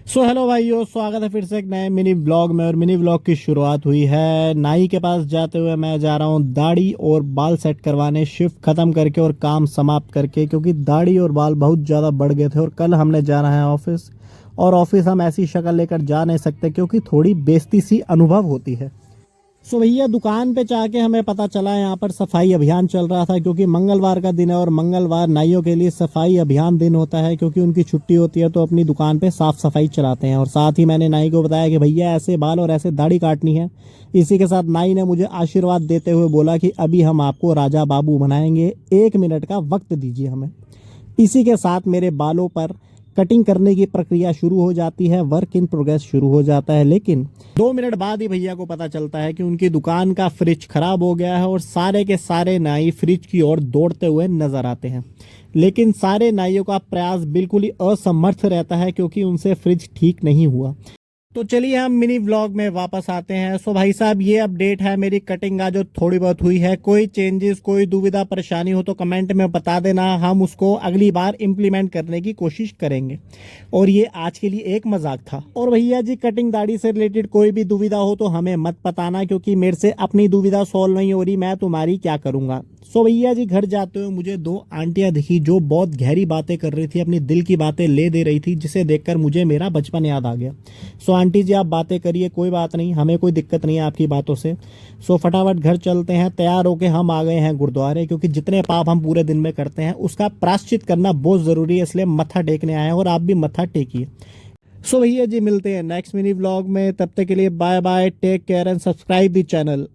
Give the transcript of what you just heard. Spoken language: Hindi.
हेलो भाइयों, स्वागत है फिर से एक नए मिनी व्लॉग में। और मिनी व्लॉग की शुरुआत हुई है नाई के पास जाते हुए। मैं जा रहा हूँ दाढ़ी और बाल सेट करवाने, शिफ्ट खत्म करके और काम समाप्त करके, क्योंकि दाढ़ी और बाल बहुत ज़्यादा बढ़ गए थे। और कल हमने जाना है ऑफिस, और ऑफिस हम ऐसी शक्ल लेकर जा नहीं सकते क्योंकि थोड़ी बेइज्जती सी अनुभव होती है। भैया दुकान पे जाके हमें पता चला यहाँ पर सफाई अभियान चल रहा था, क्योंकि मंगलवार का दिन है और मंगलवार नाइयों के लिए सफाई अभियान दिन होता है, क्योंकि उनकी छुट्टी होती है तो अपनी दुकान पे साफ सफाई चलाते हैं। और साथ ही मैंने नाई को बताया कि भैया ऐसे बाल और ऐसे दाढ़ी काटनी है। इसी के साथ नाई ने मुझे आशीर्वाद देते हुए बोला कि अभी हम आपको राजा बाबू बनाएंगे, 1 मिनट का वक्त दीजिए हमें। इसी के साथ मेरे बालों पर कटिंग करने की प्रक्रिया शुरू हो जाती है, वर्क इन प्रोग्रेस शुरू हो जाता है। लेकिन 2 मिनट बाद ही भैया को पता चलता है कि उनकी दुकान का फ्रिज खराब हो गया है और सारे के सारे नाई फ्रिज की ओर दौड़ते हुए नजर आते हैं। लेकिन सारे नाइयों का प्रयास बिल्कुल ही असमर्थ रहता है, क्योंकि उनसे फ्रिज ठीक नहीं हुआ। तो चलिए हम मिनी व्लॉग में वापस आते हैं। भाई साहब, ये अपडेट है मेरी कटिंग का जो थोड़ी बहुत हुई है। कोई चेंजेस, कोई दुविधा परेशानी हो तो कमेंट में बता देना, हम उसको अगली बार इम्प्लीमेंट करने की कोशिश करेंगे। और ये आज के लिए एक मजाक था। और भैया जी, कटिंग दाढ़ी से रिलेटेड कोई भी दुविधा हो तो हमें मत बताना, क्योंकि मेरे से अपनी दुविधा सॉल्व नहीं हो रही, मैं तुम्हारी क्या करूंगा। भैया जी, घर जाते हुए मुझे 2 आंटियां दिखी जो बहुत गहरी बातें कर रही थी, अपनी दिल की बातें ले दे रही थी, जिसे देखकर मुझे मेरा बचपन याद आ गया। आंटी जी, आप बातें करिए, कोई बात नहीं, हमें कोई दिक्कत नहीं है आपकी बातों से। फटाफट घर चलते हैं। तैयार होके हम आ गए हैं गुरुद्वारे, क्योंकि जितने पाप हम पूरे दिन में करते हैं उसका प्रायश्चित करना बहुत ज़रूरी है, इसलिए मत्था टेकने आए हैं और आप भी मत्था टेकिए। भैया जी, मिलते हैं नेक्स्ट मिनी व्लॉग में। तब तक के लिए bye bye, take care and subscribe the channel.